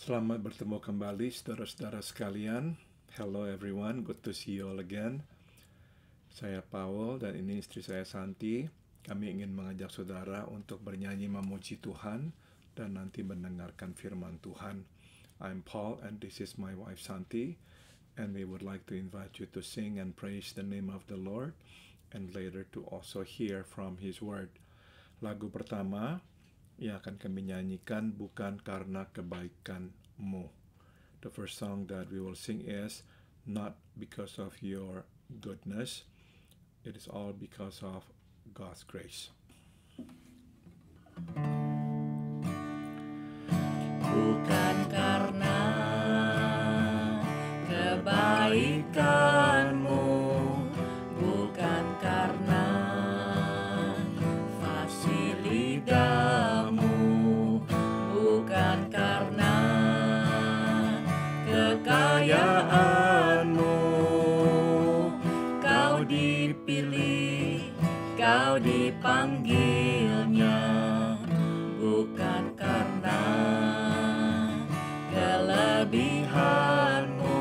Selamat bertemu kembali saudara-saudara sekalian. Hello everyone, good to see you all again. Saya Paul dan ini istri saya Santi. Kami ingin mengajak saudara untuk bernyanyi memuji Tuhan dan nanti mendengarkan firman Tuhan. I'm Paul and this is my wife Santi, and we would like to invite you to sing and praise the name of the Lord and later to also hear from His word. Lagu pertama yang akan kami nyanyikan bukan karena kebaikanmu. The first song that we will sing is Not Because of Your Goodness. It is all because of God's grace. Bukan karena kebaikanmu, bukan karena fasilidamu, bukan karena kekayaanmu. Kau dipilih, kau dipanggilnya, bukan karena kelebihanmu,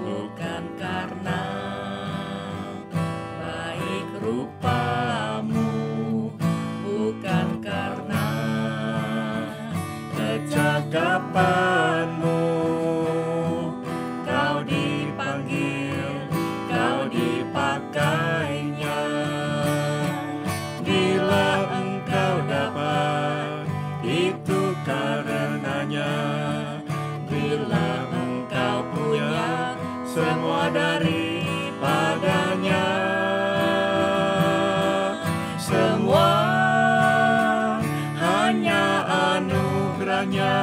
bukan karena baik rupamu, bukan karena kecakapanmu. Kau dipanggil, kau dipakainya. Bila engkau dapat, itu karenanya. Bila engkau punya semua daripadanya, semua hanya anugerahnya,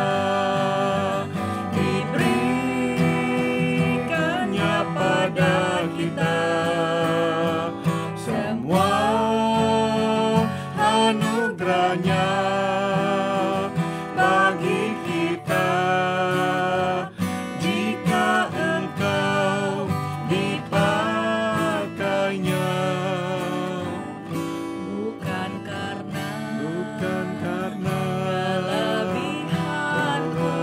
diberikannya pada kita. Semua anugerahnya bagi kita. Jika engkau dipakainya, bukan karena kelebihanku,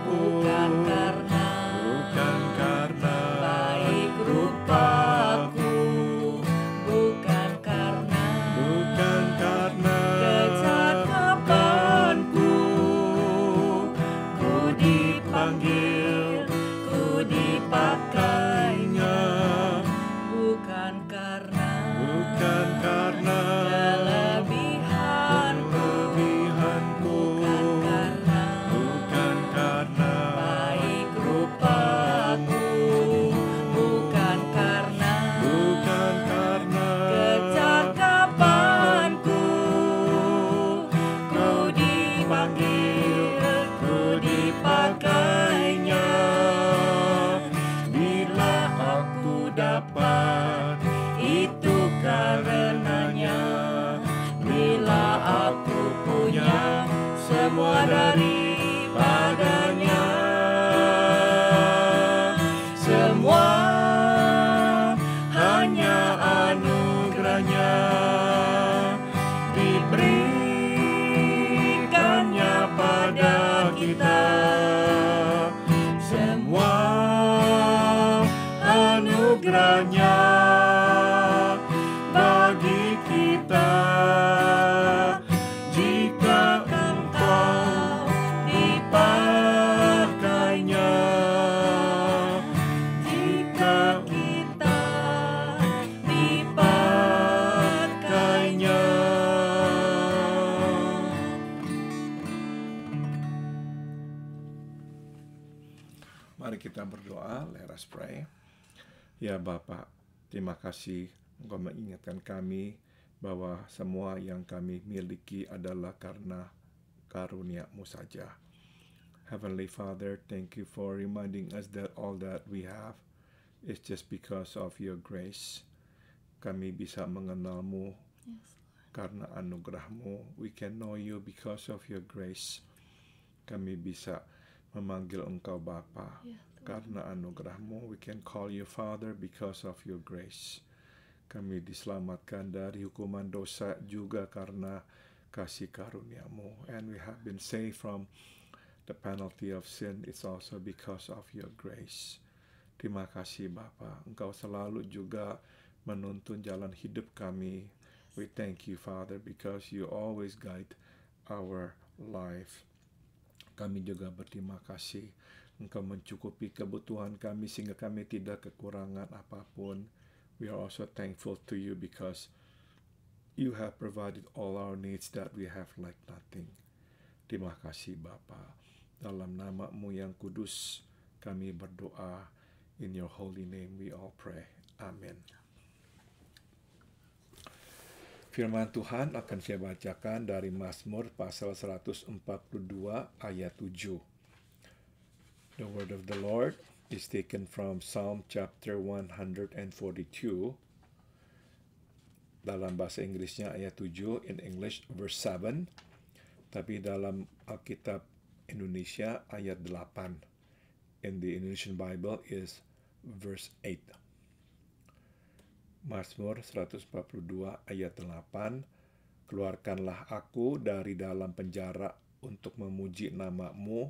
bukan karena baik rupaku, bukan karena kecakapanku. Ku dipanggil, ku dipakainya, bukan karena kelebihanku, bukan karena baik rupaku, bukan karena kecakapanku. Ku dipanggil, ku dipakainya. Bila aku dapat, itu karenanya. Bila aku punya semua daripadanya, semua hanya anugerahnya, diberikannya pada kita. Semua anugerahnya bagi kita. Jika engkau dipakainya, jika kita dipakainya. Mari kita berdoa. Let us pray. Ya Bapa, terima kasih Engkau mengingatkan kami bahwa semua yang kami miliki adalah karena karunia-Mu saja. Heavenly Father, thank you for reminding us that all that we have is just because of your grace. Kami bisa mengenal-Mu karena anugerah-Mu. We can know you because of your grace. Kami bisa memanggil Engkau Bapa karena anugerah-Mu. We can call you Father because of your grace. Kami diselamatkan dari hukuman dosa juga karena kasih karunia-Mu. And we have been saved from The penalty of sin is also because of your grace. Terima kasih Bapa, Engkau selalu juga menuntun jalan hidup kami. We thank you Father because you always guide our life. Kami juga berterima kasih Engkau mencukupi kebutuhan kami sehingga kami tidak kekurangan apapun. We are also thankful to you because you have provided all our needs that we have lacked nothing. Terima kasih Bapa. Dalam nama-Mu yang kudus kami berdoa. In your holy name we all pray. Amin. Firman Tuhan akan saya bacakan dari Mazmur pasal 142 ayat 7. The word of the Lord is taken from Psalm chapter 142. Dalam bahasa Inggrisnya ayat 7, in English verse 7. Tapi dalam Alkitab Indonesia ayat 8. In the Indonesian Bible is verse 8. Mazmur 142 ayat 8. Keluarkanlah aku dari dalam penjara untuk memuji nama-Mu.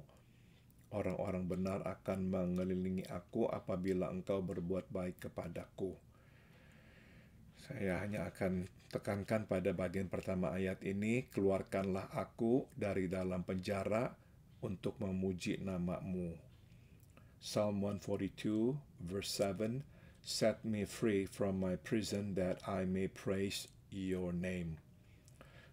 Orang-orang benar akan mengelilingi aku apabila Engkau berbuat baik kepadaku. Saya hanya akan tekankan pada bagian pertama ayat ini. Keluarkanlah aku dari dalam penjara untuk memuji nama-Mu. Psalm 142 verse 7. Set me free from my prison that I may praise your name.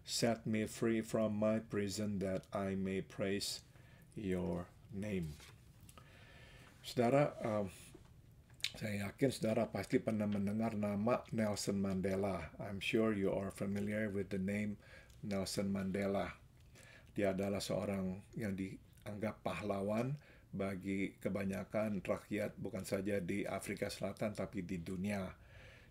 Set me free from my prison that I may praise your name. Saudara, saya yakin saudara pasti pernah mendengar nama Nelson Mandela. I'm sure you are familiar with the name Nelson Mandela. Dia adalah seorang yang dianggap pahlawan bagi kebanyakan rakyat bukan saja di Afrika Selatan tapi di dunia.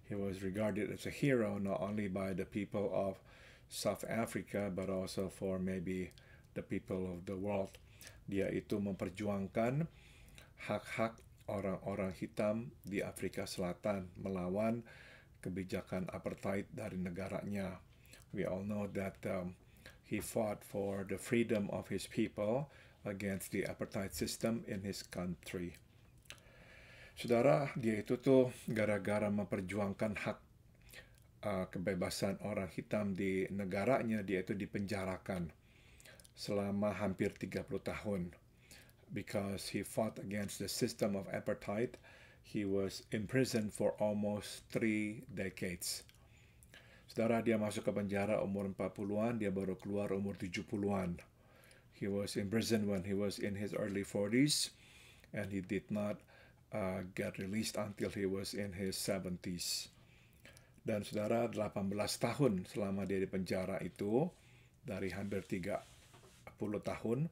He was regarded as a hero not only by the people of South Africa but also for maybe the people of the world. Dia itu memperjuangkan hak-hak orang-orang hitam di Afrika Selatan melawan kebijakan apartheid dari negaranya. We all know that he fought for the freedom of his people against the apartheid system in his country. Saudara, dia itu tuh gara-gara memperjuangkan hak kebebasan orang hitam di negaranya, dia itu dipenjarakan selama hampir 30 tahun. Because he fought against the system of apartheid, he was imprisoned for almost 3 decades. Saudara, dia masuk ke penjara umur 40-an, dia baru keluar umur 70-an. He was imprisoned when he was in his early 40s, and he did not get released until he was in his 70s. Dan saudara, 18 tahun selama dia di penjara itu, dari hampir 30 tahun,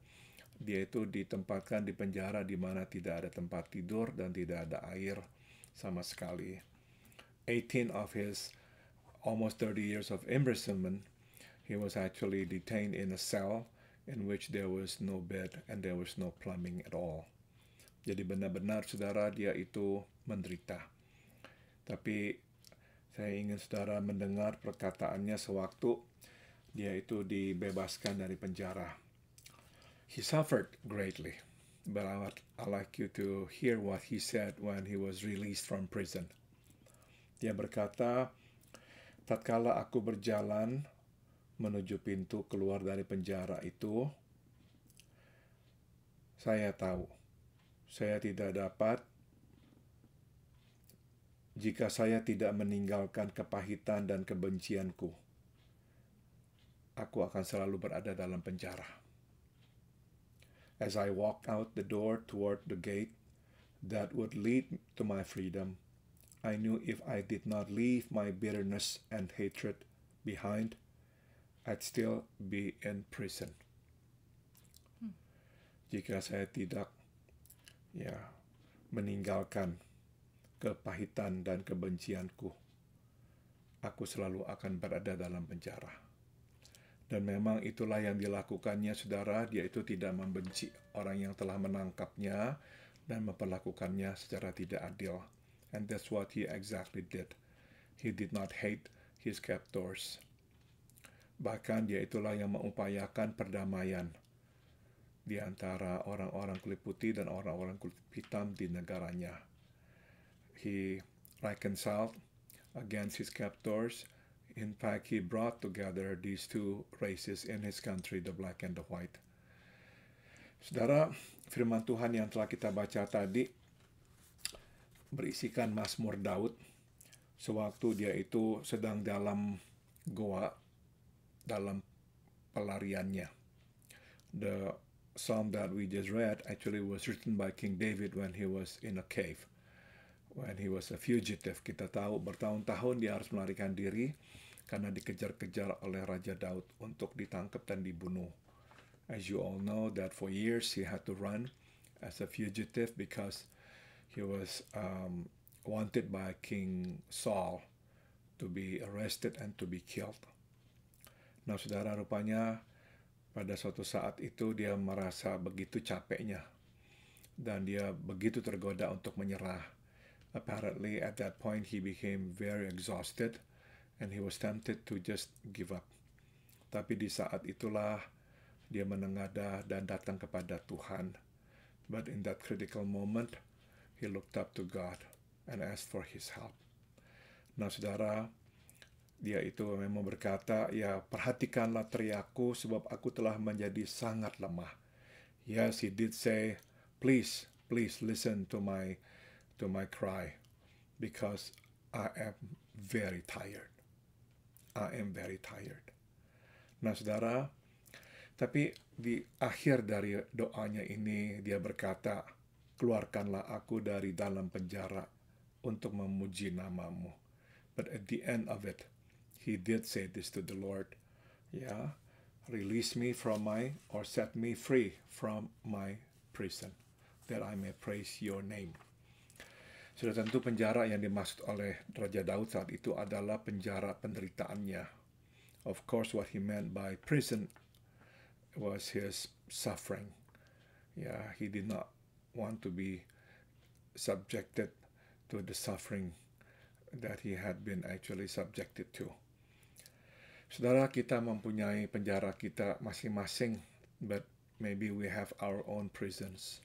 dia itu ditempatkan di penjara di mana tidak ada tempat tidur dan tidak ada air sama sekali. 18 of his almost 30 years of imprisonment, he was actually detained in a cell in which there was no bed and there was no plumbing at all. Jadi benar-benar saudara dia itu menderita. Tapi saya ingin saudara mendengar perkataannya sewaktu dia itu dibebaskan dari penjara. He suffered greatly, but I'd like you to hear what he said when he was released from prison. Dia berkata, tatkala aku berjalan menuju pintu keluar dari penjara itu, saya tahu saya tidak dapat jika saya tidak meninggalkan kepahitan dan kebencianku. Aku akan selalu berada dalam penjara. As I walked out the door toward the gate that would lead to my freedom, I knew if I did not leave my bitterness and hatred behind, I'd still be in prison. Jika saya tidak meninggalkan kepahitan dan kebencianku, aku selalu akan berada dalam penjara. Dan memang itulah yang dilakukannya, saudara. Dia itu tidak membenci orang yang telah menangkapnya dan memperlakukannya secara tidak adil. And that's what he exactly did. He did not hate his captors. Bahkan dia itulah yang mengupayakan perdamaian di antara orang-orang kulit putih dan orang-orang kulit hitam di negaranya. He reconciled against his captors. In fact, he brought together these two races in his country, the black and the white. Saudara, firman Tuhan yang telah kita baca tadi berisikan Mazmur Daud sewaktu dia itu sedang dalam goa, dalam pelariannya. The psalm that we just read actually was written by King David when he was in a cave, when he was a fugitive. Kita tahu bertahun-tahun dia harus melarikan diri karena dikejar-kejar oleh Raja Daud untuk ditangkap dan dibunuh. As you all know that for years he had to run as a fugitive because he was wanted by King Saul to be arrested and to be killed. Nah, saudara, rupanya pada suatu saat itu dia merasa begitu capeknya dan dia begitu tergoda untuk menyerah. Apparently at that point he became very exhausted and he was tempted to just give up. Tapi di saat itulah dia menengadah dan datang kepada Tuhan. But in that critical moment, he looked up to God and asked for his help. Nah, saudara, dia itu memang berkata, ya perhatikanlah teriakku sebab aku telah menjadi sangat lemah. Yes, he did say, please listen to my cry because I am very tired. I am very tired. Nah, saudara, tapi di akhir dari doanya ini dia berkata, keluarkanlah aku dari dalam penjara untuk memuji namamu. But at the end of it, he did say this to the Lord. Yeah, release me from or set me free from my prison, that I may praise your name. Sudah tentu penjara yang dimaksud oleh Raja Daud saat itu adalah penjara penderitaannya. Of course, what he meant by prison was his suffering. Yeah, he did not want to be subjected to the suffering that he had been actually subjected to. Saudara, kita mempunyai penjara kita masing-masing, but maybe we have our own prisons.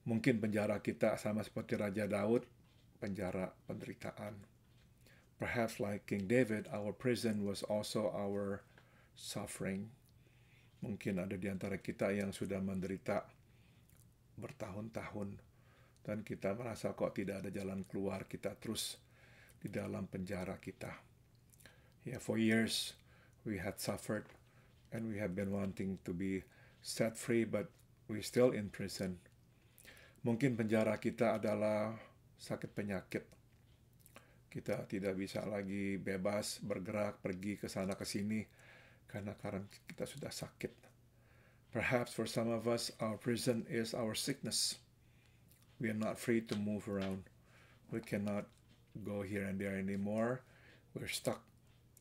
Mungkin penjara kita sama seperti Raja Daud, penjara penderitaan. Perhaps like King David, our prison was also our suffering. Mungkin ada di antara kita yang sudah menderita bertahun-tahun dan kita merasa kok tidak ada jalan keluar, kita terus di dalam penjara kita. Yeah, for years we had suffered and we have been wanting to be set free, but we still in prison. Mungkin penjara kita adalah sakit penyakit. Kita tidak bisa lagi bebas bergerak, pergi ke sana ke sini karena kita sudah sakit. Perhaps for some of us, our prison is our sickness. We are not free to move around. We cannot go here and there anymore. We're stuck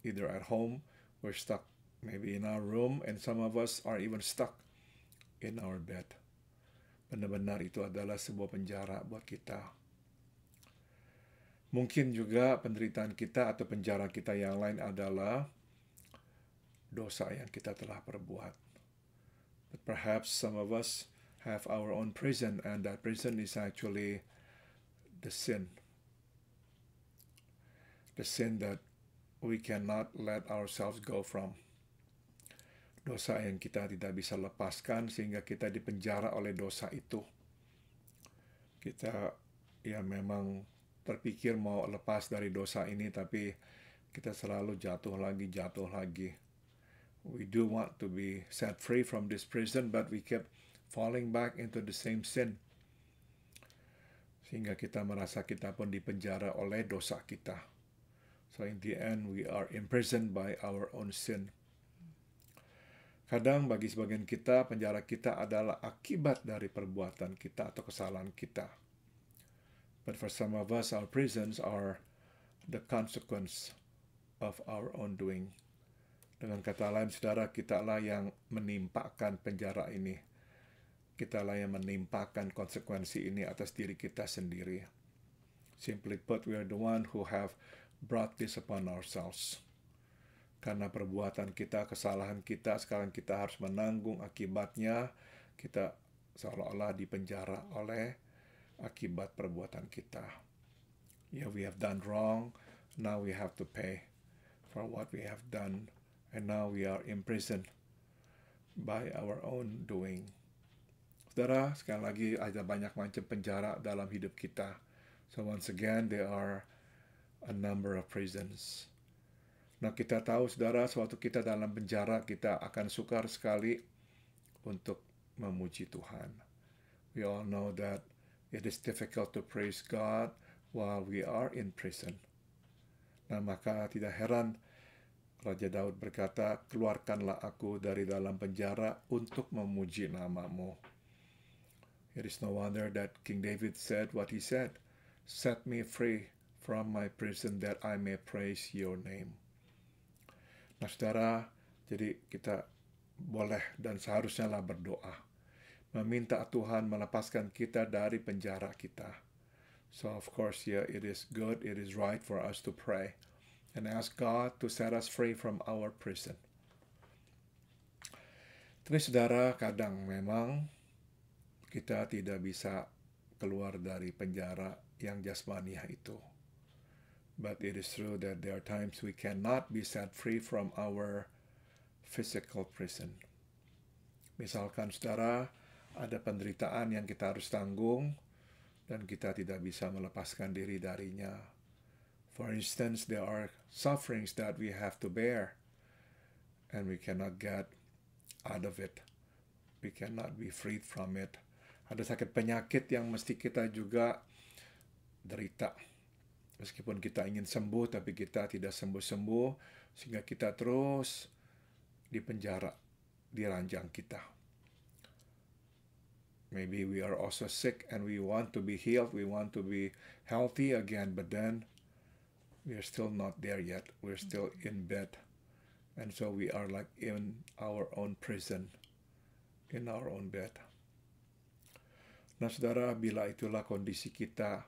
either at home, we're stuck maybe in our room, and some of us are even stuck in our bed. Benar-benar itu adalah sebuah penjara buat kita. Mungkin juga penderitaan kita atau penjara kita yang lain adalah dosa yang kita telah perbuat. But perhaps some of us have our own prison, and that prison is actually the sin. The sin that we cannot let ourselves go from. Dosa yang kita tidak bisa lepaskan sehingga kita dipenjara oleh dosa itu. Kita ya memang terpikir mau lepas dari dosa ini, tapi kita selalu jatuh lagi. We do want to be set free from this prison, but we kept falling back into the same sin. Sehingga kita merasa kita pun dipenjara oleh dosa kita. So in the end, we are imprisoned by our own sin. Kadang bagi sebagian kita, penjara kita adalah akibat dari perbuatan kita atau kesalahan kita. But for some of us, our prisons are the consequence of our own doing. Dengan kata lain, saudara, kitalah yang menimpakan penjara ini. Kitalah yang menimpakan konsekuensi ini atas diri kita sendiri. Simply put, we are the one who have brought this upon ourselves. karena perbuatan kita, kesalahan kita, sekarang kita harus menanggung akibatnya. Kita seolah-olah dipenjara oleh akibat perbuatan kita. Yeah, we have done wrong. Now we have to pay for what we have done. And now we are imprisoned by our own doing. Saudara, sekali lagi ada banyak macam penjara dalam hidup kita. So once again, there are a number of prisons. Nah, kita tahu, saudara, suatu kita dalam penjara, kita akan sukar sekali untuk memuji Tuhan. We all know that it is difficult to praise God while we are in prison. Nah, maka tidak heran Raja Daud berkata, keluarkanlah aku dari dalam penjara untuk memuji nama-Mu. It is no wonder that King David said what he said, set me free from my prison that I may praise your name. Nah, saudara, jadi kita boleh dan seharusnya lah berdoa, meminta Tuhan melepaskan kita dari penjara kita. So of course, yeah, it is good, it is right for us to pray and ask God to set us free from our prison. Tapi saudara, kadang memang kita tidak bisa keluar dari penjara yang jasmaniah itu. But it is true that there are times we cannot be set free from our physical prison. Misalkan, saudara, ada penderitaan yang kita harus tanggung dan kita tidak bisa melepaskan diri darinya. For instance, there are sufferings that we have to bear and we cannot get out of it. We cannot be freed from it. Ada sakit penyakit yang mesti kita juga derita. Meskipun kita ingin sembuh, tapi kita tidak sembuh-sembuh, sehingga kita terus dipenjara di ranjang kita. Maybe we are also sick and we want to be healed, we want to be healthy again, but then we are still not there yet. We're still in bed. And so we are like in our own prison, in our own bed. Nah, saudara, bila itulah kondisi kita,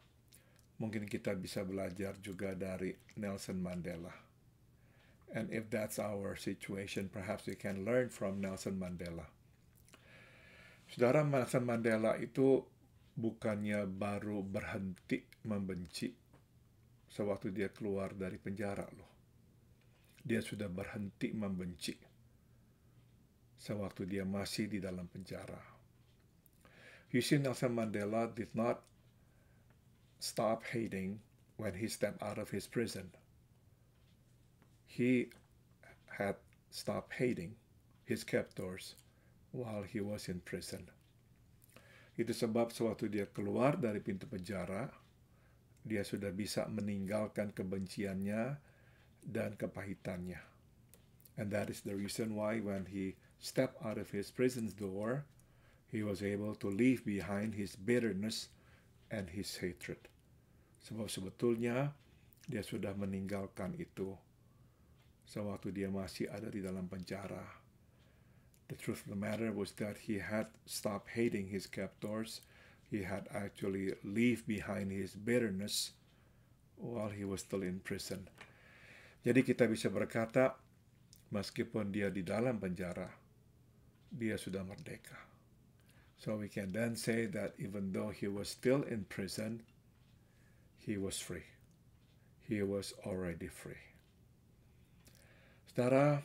mungkin kita bisa belajar juga dari Nelson Mandela. And if that's our situation, perhaps we can learn from Nelson Mandela. Saudara, Nelson Mandela itu bukannya baru berhenti membenci sewaktu dia keluar dari penjara loh. Dia sudah berhenti membenci sewaktu dia masih di dalam penjara. You see, Nelson Mandela did not stop hating when he stepped out of his prison. He had stopped hating his captors while he was in prison. Itu sebab sewaktu dia keluar dari pintu penjara, dia sudah bisa meninggalkan kebenciannya dan kepahitannya. And that is the reason why when he stepped out of his prison's door, he was able to leave behind his bitterness and his hatred. Sebab sebetulnya dia sudah meninggalkan itu sewaktu dia masih ada di dalam penjara. The truth of the matter was that he had stopped hating his captors. He had actually leave behind his bitterness while he was still in prison. Jadi kita bisa berkata, meskipun dia di dalam penjara, dia sudah merdeka. So we can then say that even though he was still in prison, he was free. He was already free. Saudara,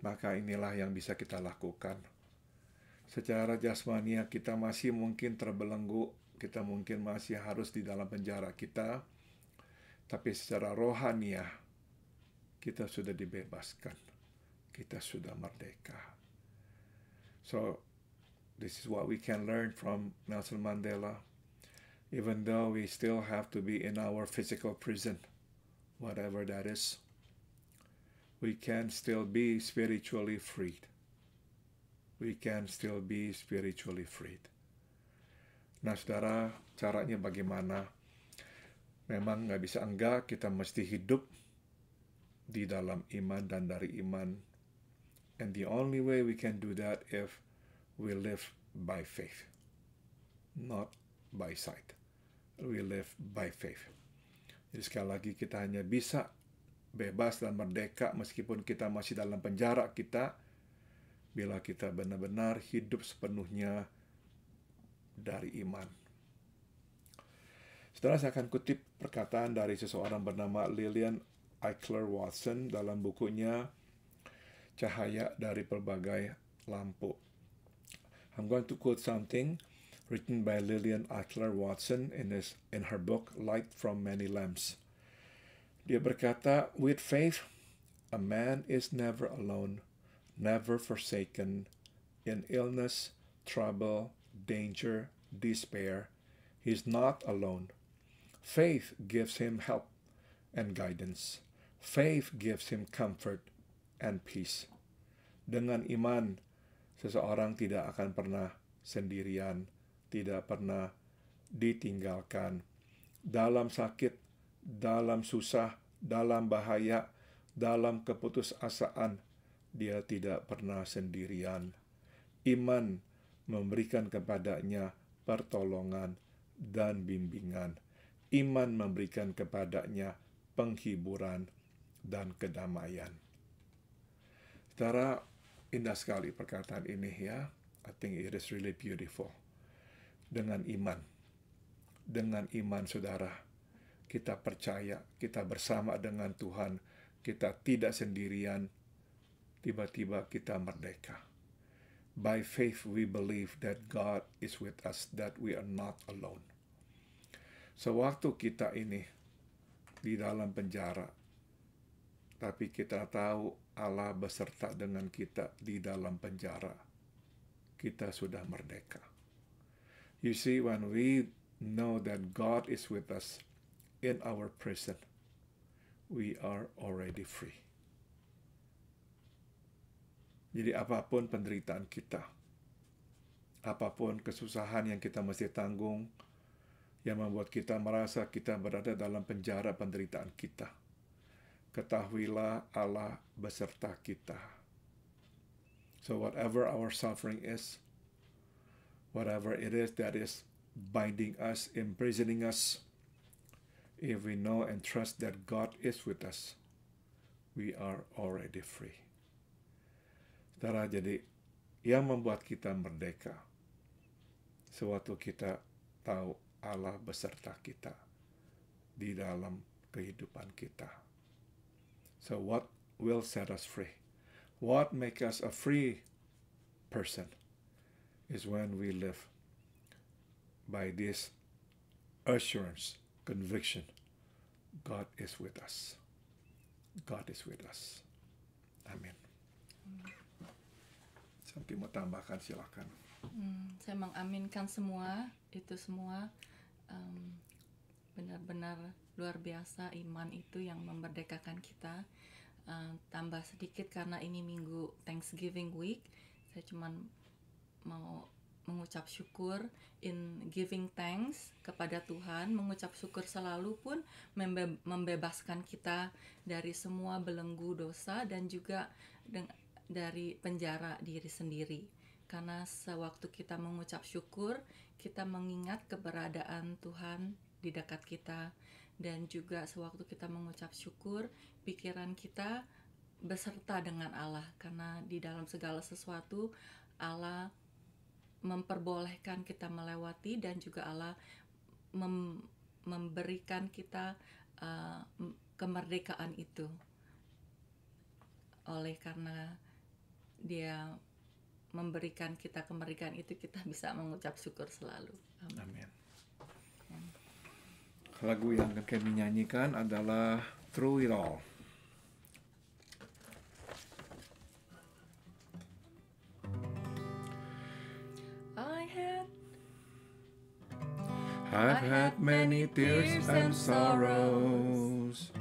maka inilah yang bisa kita lakukan. Secara jasmania kita masih mungkin terbelenggu, kita mungkin masih harus di dalam penjara kita, tapi secara rohaniah kita sudah dibebaskan. Kita sudah merdeka. So, this is what we can learn from Nelson Mandela. Even though we still have to be in our physical prison, whatever that is, we can still be spiritually freed. We can still be spiritually freed. Nah, saudara, caranya bagaimana? Memang nggak bisa enggak, kita mesti hidup di dalam iman dan dari iman. And the only way we can do that if we live by faith, not by sight. We live by faith. Jadi sekali lagi kita hanya bisa bebas dan merdeka meskipun kita masih dalam penjara kita, bila kita benar-benar hidup sepenuhnya dari iman. Saudara, saya akan kutip perkataan dari seseorang bernama Lillian Eichler Watson dalam bukunya Cahaya dari Pelbagai Lampu. I'm going to quote something written by Lillian Eichler Watson in her book Light from Many Lamps. Dia berkata, "With faith, a man is never alone, never forsaken. In illness, trouble, danger, despair, he is not alone. Faith gives him help and guidance. Faith gives him comfort and peace." Dengan iman, seseorang tidak akan pernah sendirian, tidak pernah ditinggalkan. Dalam sakit, dalam susah, dalam bahaya, dalam keputusasaan, dia tidak pernah sendirian. Iman memberikan kepadanya pertolongan dan bimbingan. Iman memberikan kepadanya penghiburan dan kedamaian. Saudara, indah sekali perkataan ini ya. I think it is really beautiful. Dengan iman saudara, kita percaya, kita bersama dengan Tuhan, kita tidak sendirian, tiba-tiba kita merdeka. By faith we believe that God is with us, that we are not alone. Sewaktu kita ini di dalam penjara, tapi kita tahu Allah beserta dengan kita di dalam penjara, kita sudah merdeka. You see, when we know that God is with us in our prison, we are already free. Jadi apapun penderitaan kita, apapun kesusahan yang kita mesti tanggung, yang membuat kita merasa kita berada dalam penjara penderitaan kita, ketahuilah Allah beserta kita. So whatever our suffering is, whatever it is that is binding us, imprisoning us, if we know and trust that God is with us, we are already free. Saudara, jadi yang membuat kita merdeka, sewaktu kita tahu Allah beserta kita di dalam kehidupan kita. So what will set us free? What makes us a free person is when we live by this assurance, conviction, God is with us. God is with us. Amin. Santi mau tambahkan, silakan. Saya mengaminkan semua, itu semua benar-benar luar biasa. Iman itu yang memerdekakan kita. Tambah sedikit karena ini minggu Thanksgiving week, saya cuma mau mengucap syukur, in giving thanks kepada Tuhan. Mengucap syukur selalu pun membebaskan kita dari semua belenggu dosa dan juga dari penjara diri sendiri. Karena sewaktu kita mengucap syukur, kita mengingat keberadaan Tuhan di dekat kita. Dan juga sewaktu kita mengucap syukur, pikiran kita beserta dengan Allah. Karena di dalam segala sesuatu, Allah memperbolehkan kita melewati, dan juga Allah memberikan kita kemerdekaan itu. Oleh karena Dia memberikan kita kemerdekaan itu, kita bisa mengucap syukur selalu. Amin. Lagu yang akan kami nyanyikan adalah Through It All. I've had many tears and sorrows.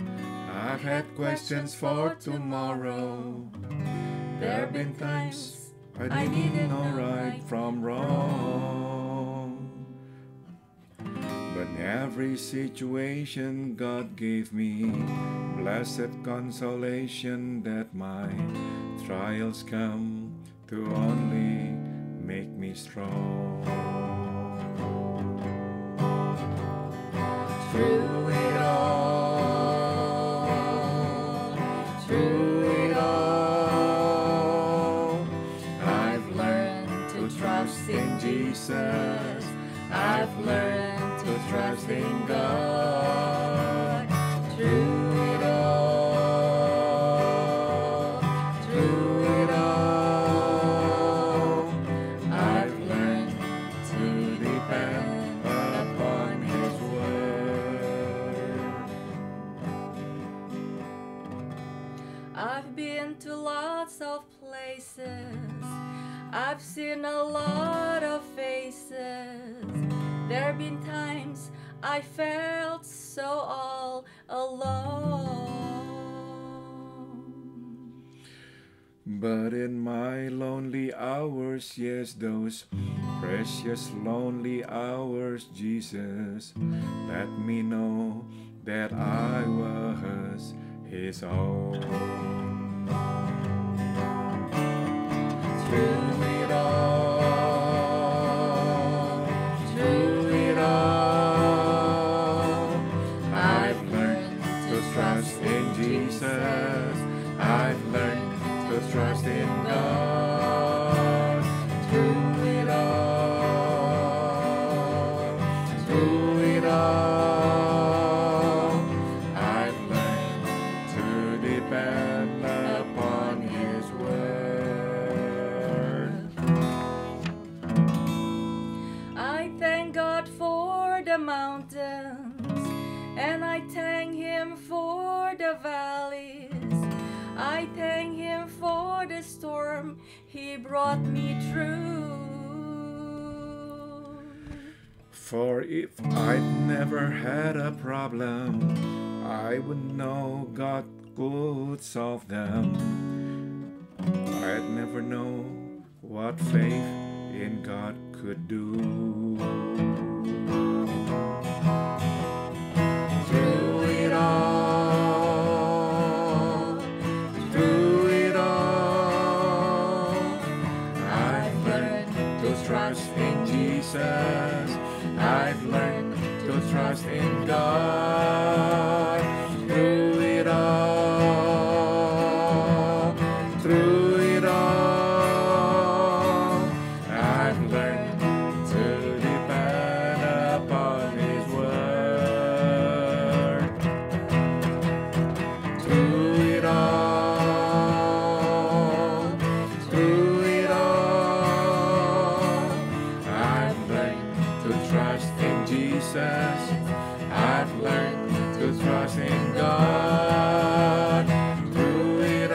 I've had questions for tomorrow. There have been times I didn't know right from wrong. But in every situation God gave me blessed consolation, that my trials come to only make me strong. Through it all, trust in Jesus. I've learned to trust in God. Through it all, I've learned to depend upon His word. I've been to lots of places. I've seen a lot of faces. There've been times I felt so all alone. But in my lonely hours, yes, those precious lonely hours, Jesus let me know that I was His own. Through it all, I've learned to trust in Jesus. I've learned to trust in God. Through it all, I've learned to depend upon His word. I thank God for the mountains, and I thank Him for the valleys. I thank Him for the storm He brought me through. For if I'd never had a problem, I would know God could solve them. I'd never know what faith in God could do. Through it all, I've learned to trust in Jesus. I've learned to trust in God. Through it all, I've learned to depend upon His word. Through it all, I've learned to trust in Jesus. I've learned to trust in God. Through it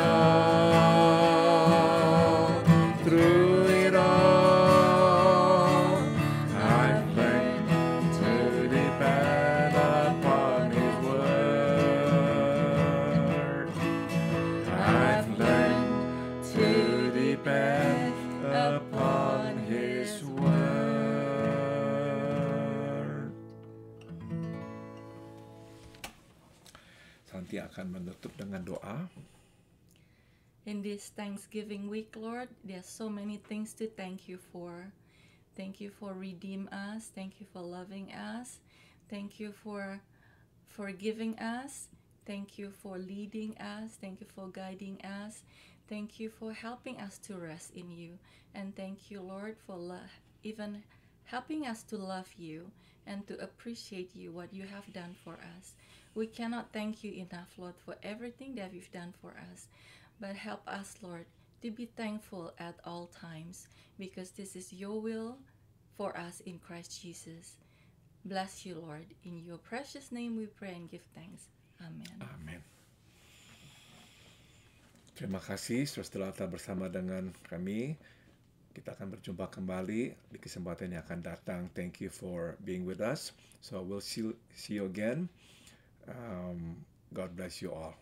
all, I've learned to depend upon His word. I've learned to depend upon His word. Santi akan menutup dengan doa. In this Thanksgiving week, Lord, there's so many things to thank You for. Thank You for redeeming us. Thank You for loving us. Thank You for forgiving us. Thank You for leading us. Thank You for guiding us. Thank You for helping us to rest in You. And thank You, Lord, for even helping us to love You and to appreciate You, what You have done for us. We cannot thank You enough, Lord, for everything that You've done for us. But help us, Lord, to be thankful at all times, because this is Your will for us in Christ Jesus. Bless You, Lord. In Your precious name we pray and give thanks. Amen. Amin. Terima kasih sudah telah bersama dengan kami. Kita akan berjumpa kembali di kesempatan yang akan datang. Thank you for being with us. So we'll see you again. God bless you all.